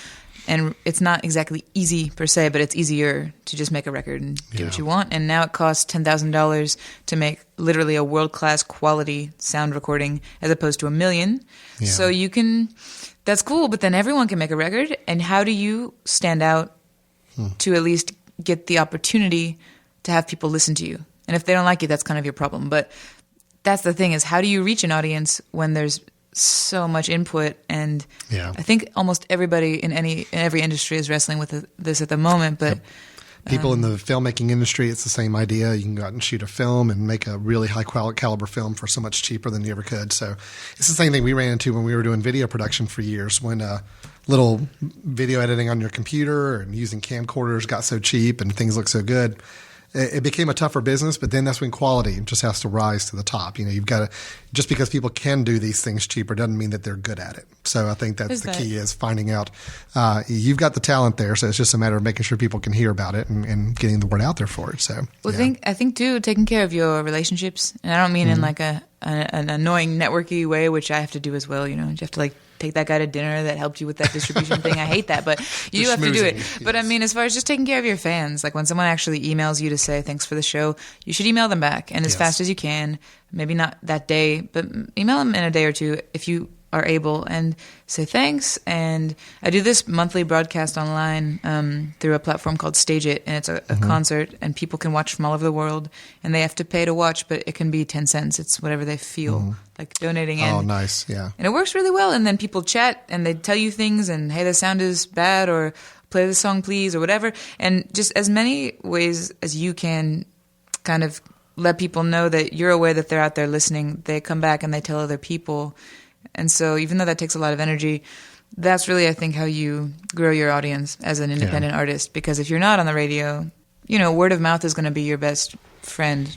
and it's not exactly easy per se, but it's easier to just make a record and get what you want. And now it costs $10,000 to make literally a world-class quality sound recording as opposed to $1 million. Yeah. So you can, that's cool, but then everyone can make a record. And how do you stand out to at least get the opportunity to have people listen to you? And if they don't like you, that's kind of your problem. But that's the thing, is how do you reach an audience when there's so much input? And I think almost everybody in every industry is wrestling with this at the moment. But people in the filmmaking industry, it's the same idea. You can go out and shoot a film and make a really high caliber film for so much cheaper than you ever could. So it's the same thing we ran into when we were doing video production for years, when little video editing on your computer and using camcorders got so cheap and things look so good. It became a tougher business, but then that's when quality just has to rise to the top. You've got to, just because people can do these things cheaper doesn't mean that they're good at it. So I think that's the key, is finding out you've got the talent there. So it's just a matter of making sure people can hear about it and getting the word out there for it. So, I think too, taking care of your relationships, and I don't mean in an annoying networky way, which I have to do as well. You have to take that guy to dinner that helped you with that distribution thing. I hate that, but you have to do it. Yes. But I mean, as far as just taking care of your fans, when someone actually emails you to say thanks for the show, you should email them back, and as fast as you can. Maybe not that day, but email them in a day or two. If you are able and say thanks. And I do this monthly broadcast online through a platform called Stage It, and it's a concert, and people can watch from all over the world, and they have to pay to watch, but it can be 10 cents. It's whatever they feel like donating in. Oh, nice. Yeah. And it works really well. And then people chat and they tell you things and, hey, the sound is bad, or play the song, please, or whatever. And just as many ways as you can kind of let people know that you're aware that they're out there listening, they come back and they tell other people. And so even though that takes a lot of energy, that's really, I think, how you grow your audience as an independent artist. Because if you're not on the radio, word of mouth is going to be your best friend.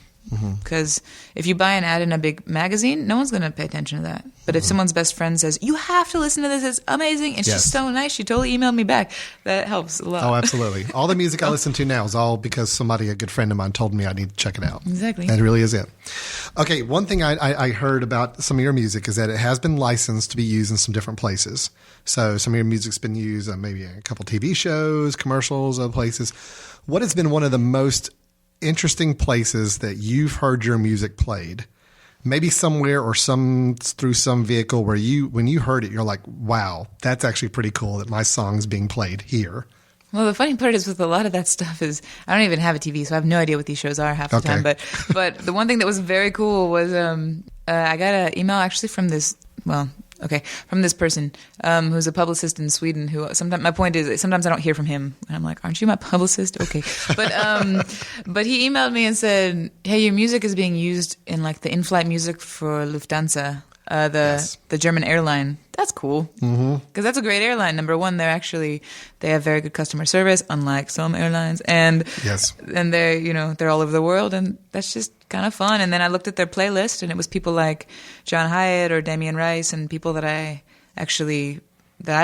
Because if you buy an ad in a big magazine, no one's going to pay attention to that. But if someone's best friend says, you have to listen to this, it's amazing, and she's so nice, she totally emailed me back, that helps a lot. Oh, absolutely. All the music I listen to now is all because a good friend of mine told me I need to check it out. Exactly. That really is it. Okay, one thing I heard about some of your music is that it has been licensed to be used in some different places. So some of your music's been used on maybe a couple TV shows, commercials, other places. What has been one of the most interesting places that you've heard your music played, maybe somewhere or through some vehicle where when you heard it, you're like, wow, that's actually pretty cool that my song's being played here? Well, the funny part is with a lot of that stuff is I don't even have a TV, so I have no idea what these shows are half the time. But the one thing that was very cool was I got an email actually from this person who's a publicist in Sweden. Who sometimes, my point is, sometimes I don't hear from him, and I'm like, "Aren't you my publicist?" Okay, but he emailed me and said, "Hey, your music is being used in like the in-flight music for Lufthansa, the German airline. That's cool because that's a great airline. Number one, they have very good customer service, unlike some airlines, and they're all over the world, and that's just kind of fun." And then I looked at their playlist, and it was people like John Hyatt or Damien Rice and people that I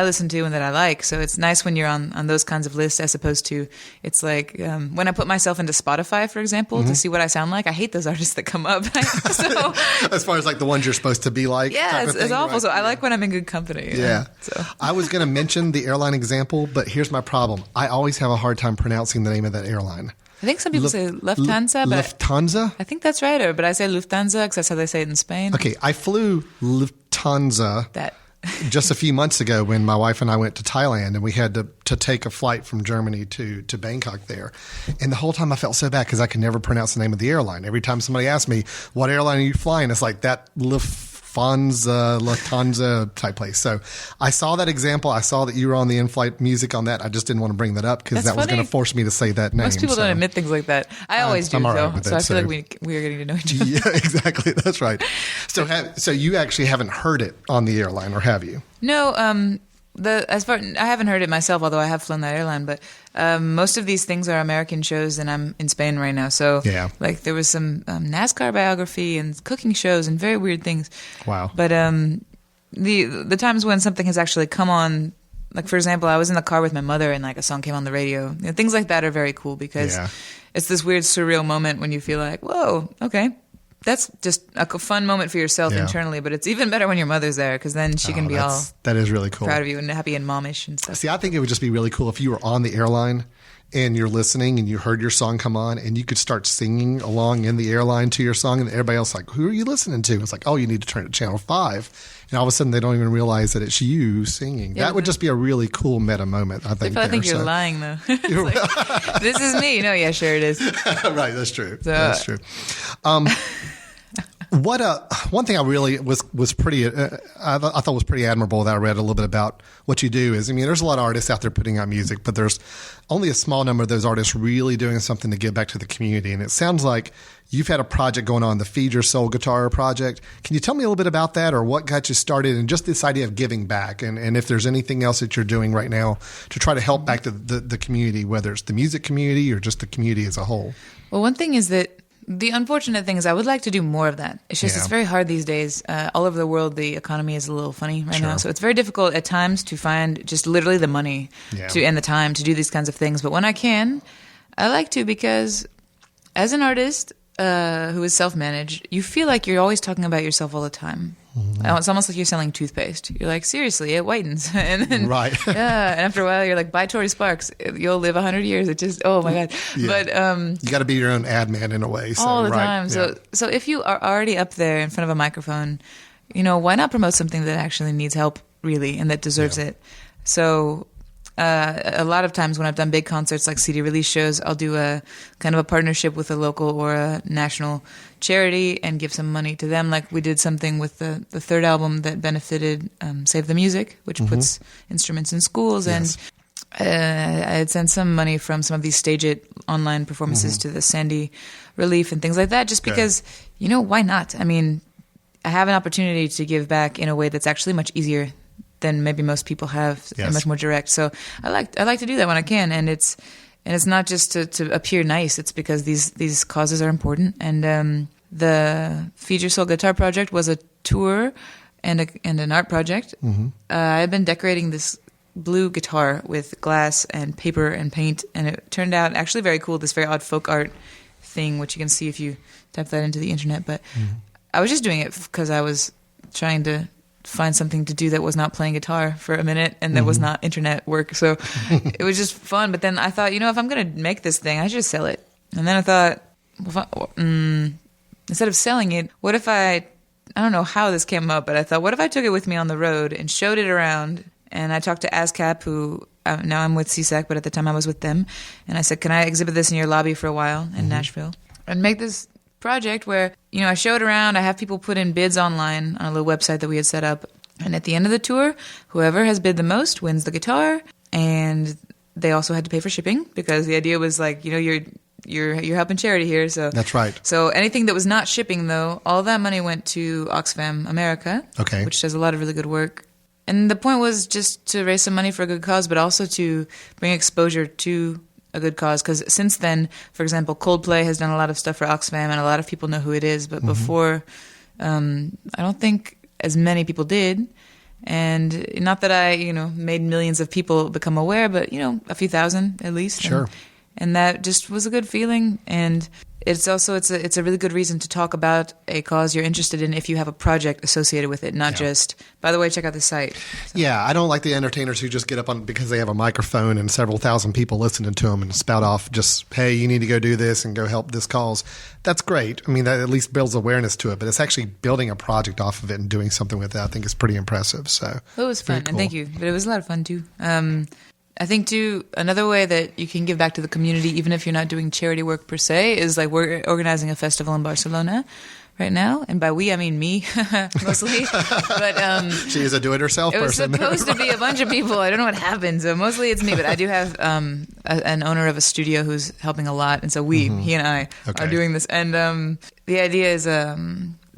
listen to and that I like. So it's nice when you're on those kinds of lists, as opposed to, it's like when I put myself into Spotify, for example, to see what I sound like. I hate those artists that come up. So, as far as like the ones you're supposed to be like. Yeah, it's awful. Right? So I like when I'm in good company. Yeah. So. I was going to mention the airline example, but here's my problem. I always have a hard time pronouncing the name of that airline. I think some people say Lufthansa. Lufthansa? I think that's right, but I say Lufthansa because that's how they say it in Spain. Okay, I flew Lufthansa just a few months ago when my wife and I went to Thailand, and we had to take a flight from Germany to Bangkok there. And the whole time I felt so bad because I could never pronounce the name of the airline. Every time somebody asked me, what airline are you flying? It's like that Lufthansa type place. So I saw that example. I saw that you were on the in-flight music on that. I just didn't want to bring that up because that was going to force me to say that name. Most people don't admit things like that. I always do, though. So I feel like we are getting to know each other. Yeah, exactly. That's right. So you actually haven't heard it on the airline, or have you? No. I haven't heard it myself, although I have flown that airline. But most of these things are American shows, and I'm in Spain right now. So like there was some NASCAR biography and cooking shows and very weird things. Wow. But the times when something has actually come on, like for example, I was in the car with my mother and like a song came on the radio. Things like that are very cool because it's this weird surreal moment when you feel like, whoa, okay. That's just a fun moment for yourself internally, but it's even better when your mother's there because then she can be that is really cool, proud of you and happy and momish and stuff. See, I think it would just be really cool if you were on the airline and you're listening and you heard your song come on and you could start singing along in the airline to your song, and everybody else like, who are you listening to? It's like, oh, you need to turn to channel 5. And all of a sudden they don't even realize that it's you singing. Yeah, that would just be a really cool meta moment, I think. I think you're lying, though. Like, this is me. No, yeah, sure it is. Right, that's true. That's true. One thing I really was pretty I thought was pretty admirable that I read a little bit about what you do is, I mean, there's a lot of artists out there putting out music, but there's only a small number of those artists really doing something to give back to the community. And it sounds like you've had a project going on, the Feed Your Soul Guitar Project. Can you tell me a little bit about that, or what got you started, and just this idea of giving back, and if there's anything else that you're doing right now to try to help back to the community, whether it's the music community or just the community as a whole? Well, one thing is that the unfortunate thing is I would like to do more of that. It's just it's very hard these days. All over the world, the economy is a little funny right now. So it's very difficult at times to find just literally the money and the time to do these kinds of things. But when I can, I like to, because as an artist who is self-managed, you feel like you're always talking about yourself all the time. Mm-hmm. It's almost like you're selling toothpaste. You're like, seriously, it whitens. And then, right. And after a while, you're like, buy Tori Sparks. You'll live 100 years. It just, oh my God. Yeah. But you got to be your own ad man in a way. So, all the time. So if you are already up there in front of a microphone, why not promote something that actually needs help, really, and that deserves it? So a lot of times when I've done big concerts like CD release shows, I'll do a kind of a partnership with a local or a national charity and give some money to them. Like we did something with the third album that benefited Save the Music, which puts instruments in schools. Yes. And I had sent some money from some of these Stage It online performances to the Sandy Relief and things like that, just because, why not? I mean, I have an opportunity to give back in a way that's actually much easier than maybe most people have, and much more direct. So I like to do that when I can, and it's not just to appear nice. It's because these causes are important. And the Feed Your Soul Guitar Project was a tour and an art project. I've been decorating this blue guitar with glass and paper and paint, and it turned out actually very cool. This very odd folk art thing, which you can see if you type that into the internet. But I was just doing it because I was trying to find something to do that was not playing guitar for a minute, and that was not internet work. So it was just fun. But then I thought, if I'm going to make this thing, I should just sell it. And then I thought, instead of selling it, what if I don't know how this came up, but I thought, what if I took it with me on the road and showed it around? And I talked to ASCAP, who now I'm with CSAC, but at the time I was with them. And I said, can I exhibit this in your lobby for a while in Nashville? And make this project where, I show it around. I have people put in bids online on a little website that we had set up. And at the end of the tour, whoever has bid the most wins the guitar. And they also had to pay for shipping, because the idea was like, you're helping charity here. So That's right. So anything that was not shipping, though, all that money went to Oxfam America, which does a lot of really good work. And the point was just to raise some money for a good cause, but also to bring exposure to a good cause. Because since then, for example, Coldplay has done a lot of stuff for Oxfam, and a lot of people know who it is. But before, I don't think as many people did. And not that I, made millions of people become aware, but, a few thousand at least. Sure. And that just was a good feeling. And it's also, it's a really good reason to talk about a cause you're interested in if you have a project associated with it, not just, by the way, check out the site. So. Yeah, I don't like the entertainers who just get up on because they have a microphone and several thousand people listening to them and spout off just, hey, you need to go do this and go help this cause. That's great. I mean, that at least builds awareness to it, but it's actually building a project off of it and doing something with it, I think is pretty impressive. So it was fun, cool. and thank you. But it was a lot of fun, too. I think, too, another way that you can give back to the community, even if you're not doing charity work per se, is like we're organizing a festival in Barcelona right now. And by we, I mean me, mostly. But she is a do-it-herself person. It was supposed to be a bunch of people. I don't know what happened. So mostly it's me. But I do have an owner of a studio who's helping a lot. And so he and I are doing this. And the idea is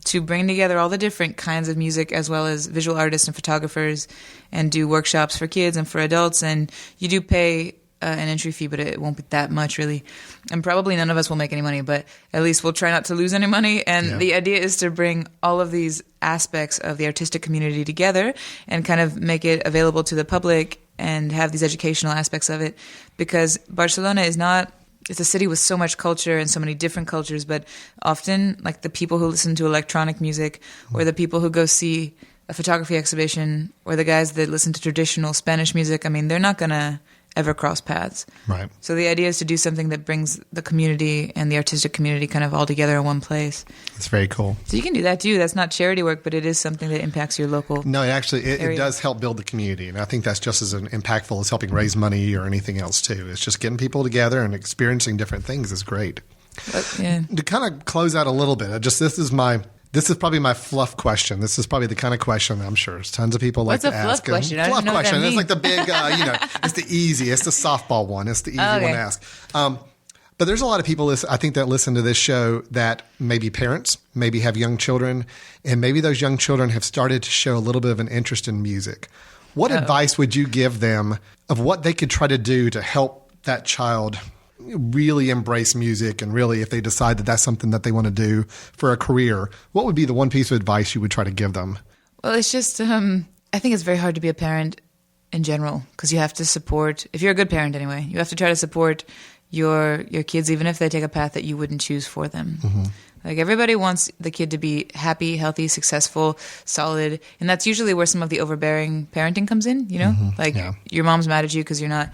to bring together all the different kinds of music, as well as visual artists and photographers, and do workshops for kids and for adults. And you do pay an entry fee, but it won't be that much, really. And probably none of us will make any money, but at least we'll try not to lose any money. And the idea is to bring all of these aspects of the artistic community together and kind of make it available to the public and have these educational aspects of it. Because Barcelona is not... It's a city with so much culture and so many different cultures, but often, like, the people who listen to electronic music, or the people who go see a photography exhibition, or the guys that listen to traditional Spanish music, I mean, they're not going to ever cross paths. Right. So the idea is to do something that brings the community and the artistic community kind of all together in one place. It's very cool. So you can do that too. That's not charity work, but it is something that impacts your local. No, it does help build the community. And I think that's just as impactful as helping raise money or anything else too. It's just getting people together and experiencing different things is great. To kind of close out a little bit, this is probably my fluff question. This is probably the kind of question that I'm sure tons of people like to ask. What's a fluff question? I don't know question. What that It's means. like the big, it's the easy. It's the softball one. It's the easy one to ask. But there's a lot of people, I think, that listen to this show that may be parents, maybe have young children, and maybe those young children have started to show a little bit of an interest in music. What advice would you give them of what they could try to do to help that child really embrace music, and really, if they decide that that's something that they want to do for a career, what would be the one piece of advice you would try to give them? Well, it's just, I think it's very hard to be a parent in general, because you have to support, if you're a good parent anyway, you have to try to support your kids, even if they take a path that you wouldn't choose for them. Mm-hmm. Like, everybody wants the kid to be happy, healthy, successful, solid. And that's usually where some of the overbearing parenting comes in, your mom's mad at you because you're not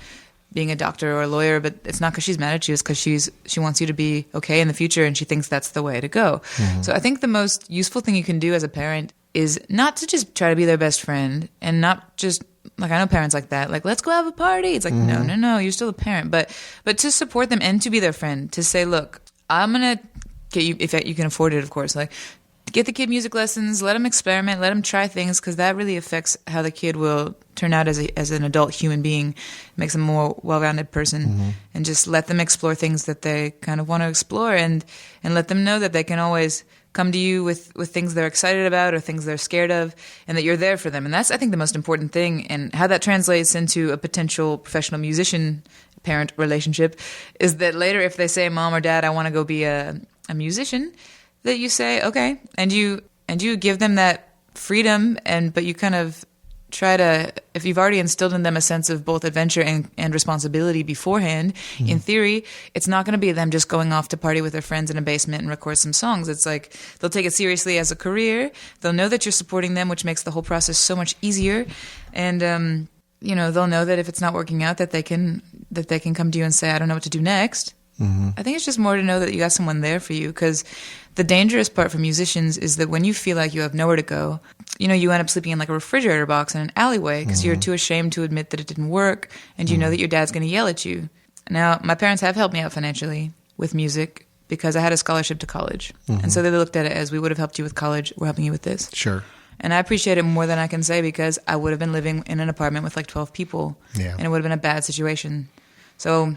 being a doctor or a lawyer, but it's not because she's mad at you. It's because she wants you to be okay in the future, and she thinks that's the way to go. Mm-hmm. So I think the most useful thing you can do as a parent is not to just try to be their best friend and not just like, I know parents like that, like, let's go have a party. It's like, no, you're still a parent, but to support them and to be their friend, to say, look, I'm going to get you, if you can afford it, of course, like, get the kid music lessons, let them experiment, let them try things, because that really affects how the kid will turn out as an adult human being, makes them a more well-rounded person, and just let them explore things that they kind of want to explore, and let them know that they can always come to you with things they're excited about or things they're scared of, and that you're there for them. And that's, I think, the most important thing. And how that translates into a potential professional musician-parent relationship is that later, if they say, Mom or Dad, I want to go be a musician, that you say, okay, and you give them that freedom, but you kind of try to, if you've already instilled in them a sense of both adventure and responsibility beforehand, in theory, it's not going to be them just going off to party with their friends in a basement and record some songs. It's like they'll take it seriously as a career. They'll know that you're supporting them, which makes the whole process so much easier. And they'll know that if it's not working out, that they can come to you and say, I don't know what to do next. I think it's just more to know that you got someone there for you, because the dangerous part for musicians is that when you feel like you have nowhere to go, you end up sleeping in like a refrigerator box in an alleyway because you're too ashamed to admit that it didn't work, and you know that your dad's going to yell at you. Now, my parents have helped me out financially with music because I had a scholarship to college. And so they looked at it as, we would have helped you with college, we're helping you with this. Sure. And I appreciate it more than I can say, because I would have been living in an apartment with like 12 people, and it would have been a bad situation. So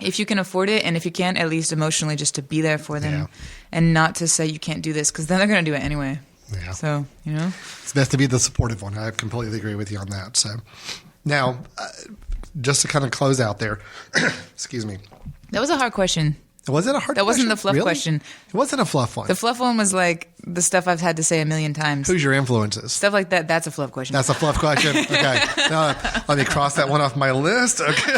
if you can afford it, and if you can, at least emotionally, just to be there for them, and not to say you can't do this, because then they're going to do it anyway. Yeah. So, it's best to be the supportive one. I completely agree with you on that. So now, just to kind of close out there, excuse me. That was a hard question. Was it a hard question? That wasn't the fluff question. It wasn't a fluff one. The fluff one was like the stuff I've had to say a million times. Who's your influences? Stuff like that. That's a fluff question. That's a fluff question? Okay. No, let me cross that one off my list. Okay.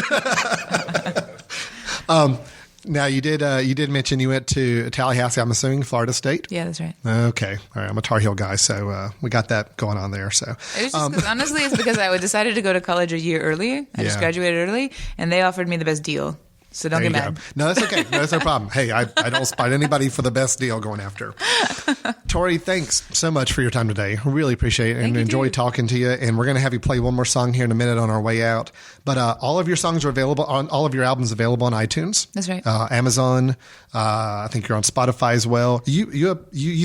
Now, you did mention you went to Tallahassee, I'm assuming, Florida State? Yeah, that's right. Okay. All right. I'm a Tar Heel guy, so we got that going on there. So it was just 'cause, honestly, it's because I decided to go to college a year early. I just graduated early, and they offered me the best deal. So don't get mad. Go. No, that's okay. No, that's no problem. Hey, I don't spite anybody for the best deal going after. Tori, thanks so much for your time today. I really appreciate it and enjoy talking to you. And we're going to have you play one more song here in a minute on our way out. But all of your songs are available on all of your albums available on iTunes. That's right. Amazon. I think you're on Spotify as well. You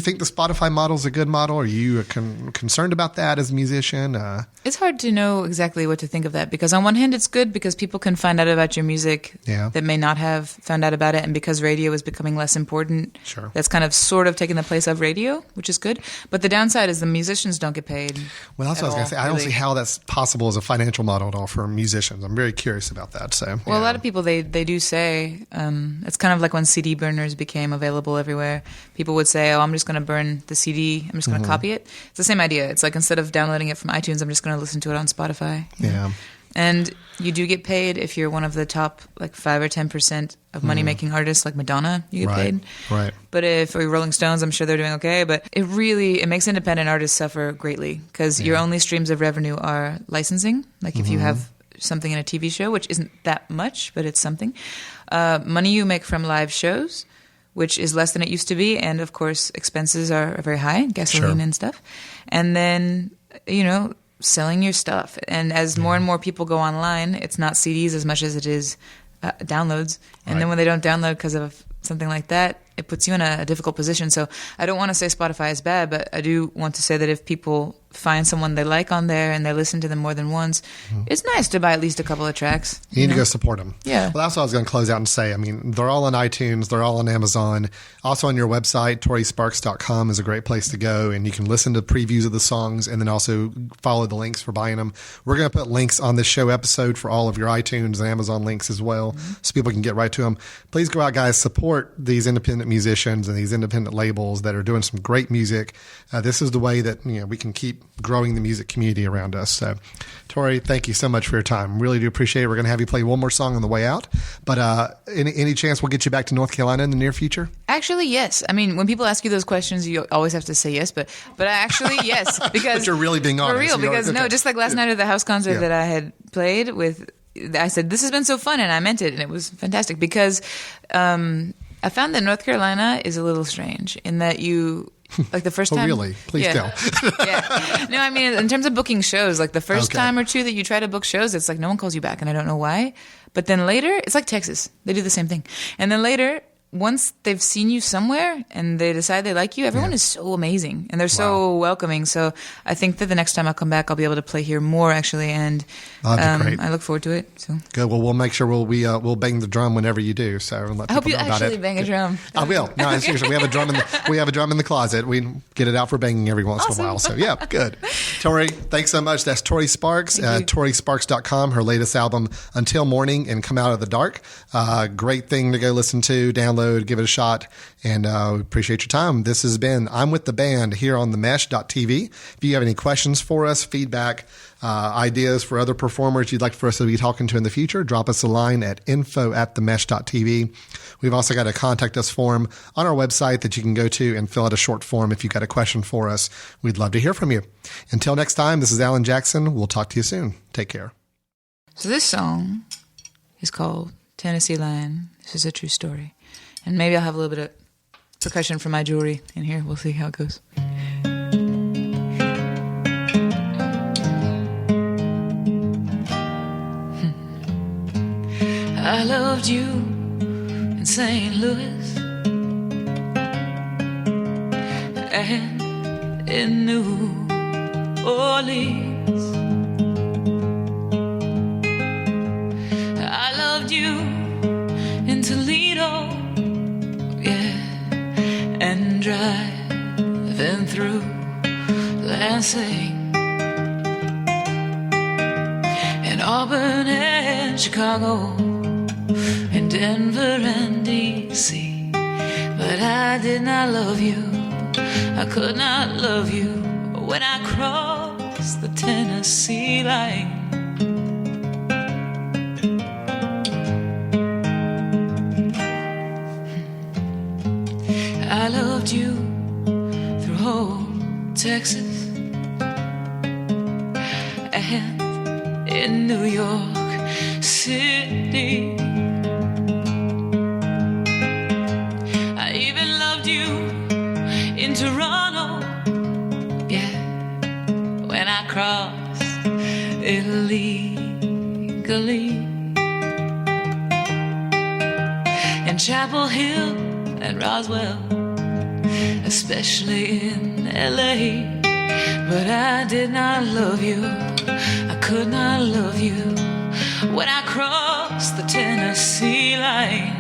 think the Spotify model is a good model? Are you concerned about that as a musician? It's hard to know exactly what to think of that, because on one hand, it's good because people can find out about your music that may not have found out about it, and because radio is becoming less important, that's kind of sort of taking the place of radio, which is good. But the downside is the musicians don't get paid. Well, that's what I was going to say. I don't see how that's possible as a financial model at all for musicians. I'm very curious about that. So, well, a lot of people they do say it's kind of like when CD burners became available everywhere. People would say, "Oh, I'm just going to burn the CD. I'm just going to copy it." It's the same idea. It's like, instead of downloading it from iTunes, I'm just going to listen to it on Spotify. Yeah. And you do get paid if you're one of the top like 5 or 10% of money making artists, like Madonna. You get paid, right? But if or Rolling Stones, I'm sure they're doing okay. But it makes independent artists suffer greatly, because your only streams of revenue are licensing. Like if you have something in a TV show, which isn't that much, but it's something. Money you make from live shows, which is less than it used to be, and of course expenses are very high, gasoline and stuff, and then selling your stuff. And as more and more people go online, it's not CDs as much as it is downloads. And then when they don't download because of something like that, it puts you in a difficult position. So I don't want to say Spotify is bad, but I do want to say that if people find someone they like on there and they listen to them more than once, it's nice to buy at least a couple of tracks. You need to go support them. Yeah. Well, that's what I was going to close out and say. I mean, they're all on iTunes. They're all on Amazon. Also on your website, ToriSparks.com is a great place to go, and you can listen to previews of the songs and then also follow the links for buying them. We're going to put links on this show episode for all of your iTunes and Amazon links as well, so people can get right to them. Please go out, guys. Support these independent musicians and these independent labels that are doing some great music. This is the way that we can keep growing the music community around us. So, Tori, thank you so much for your time. Really do appreciate it. We're going to have you play one more song on the way out. But any chance we'll get you back to North Carolina in the near future? Actually, yes. I mean, when people ask you those questions, you always have to say yes. But actually, yes, because but you're really being honest. For real, because just like last night at the house concert that I had played with, I said, this has been so fun, and I meant it, and it was fantastic, because I found that North Carolina is a little strange in that you Like the first Oh, time. really? Please yeah. tell. Yeah. No, I mean, in terms of booking shows, like the first Okay. time or two that you try to book shows, it's like no one calls you back, and I don't know why. But then later, it's like Texas. They do the same thing. And then later, once they've seen you somewhere and they decide they like you, everyone is so amazing and they're so welcoming. So I think that the next time I come back, I'll be able to play here more actually, and That'd be great. I look forward to it. So Good. Well, we'll make sure we'll bang the drum whenever you do. So let I hope people you know about actually it. bang a drum. I will. No, seriously, we have a drum in the closet. We get it out for banging every once in a while. So yeah, good. Tori, thanks so much. That's Tori Sparks. ToriSparks.com. Her latest album, Until Morning and Come Out of the Dark. Great thing to go listen to, download, give it a shot, and we appreciate your time. This has been I'm with the band here on themesh.tv. If you have any questions for us, feedback, ideas for other performers you'd like for us to be talking to in the future, drop us a line at info@themesh.tv. We've also got a contact us form on our website that you can go to and fill out a short form if you've got a question for us. We'd love to hear from you. Until next time, this is Alan Jackson. We'll talk to you soon. Take care. So this song is called Tennessee Lion. This is a true story. And maybe I'll have a little bit of percussion from my jewelry in here. We'll see how it goes. I loved you in St. Louis and in New Orleans. I loved you in Toledo, yeah, and driving through Lansing, and Auburn and Chicago, and Denver and D.C. But I did not love you, I could not love you when I crossed the Tennessee line. I loved you through whole Texas and in New York City. I even loved you in Toronto, yeah, when I crossed illegally. In Chapel Hill and Roswell, especially in LA. But I did not love you, I could not love you when I crossed the Tennessee line.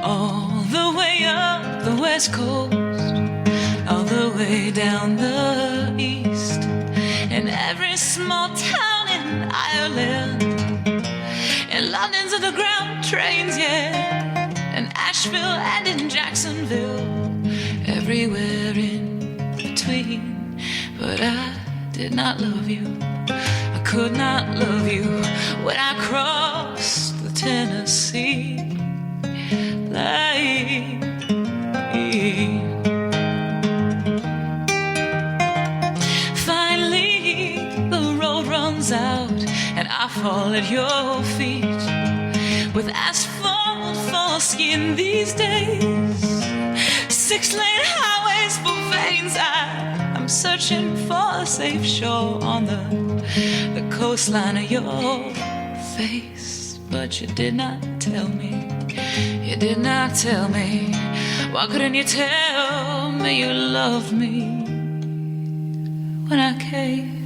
All the way up the West Coast, all the way down the East, in every small town in Ireland, in London's underground trains, yeah, in Asheville and in Jacksonville, everywhere in between. But I did not love you, I could not love you when I crossed the Tennessee line. Finally, the road runs out and I fall at your feet with asphalt for skin these days, 6-lane highways for veins. I'm searching for a safe shore on the coastline of your face. But you did not tell me, you did not tell me. Why couldn't you tell me you loved me when I came?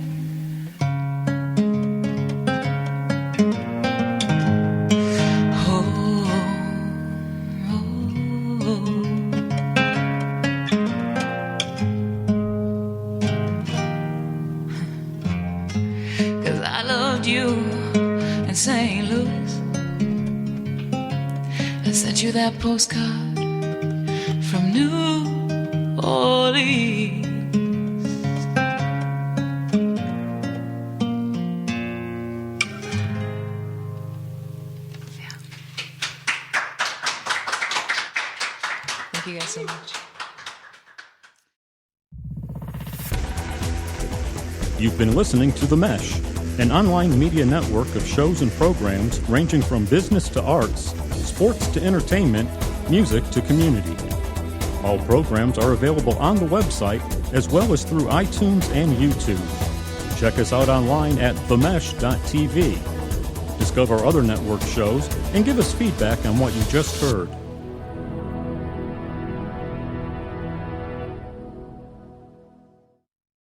You in St. Louis, I sent you that postcard from New Orleans. Yeah. Thank you guys so much. You've been listening to The Mesh, an online media network of shows and programs ranging from business to arts, sports to entertainment, music to community. All programs are available on the website as well as through iTunes and YouTube. Check us out online at themesh.tv. Discover other network shows and give us feedback on what you just heard.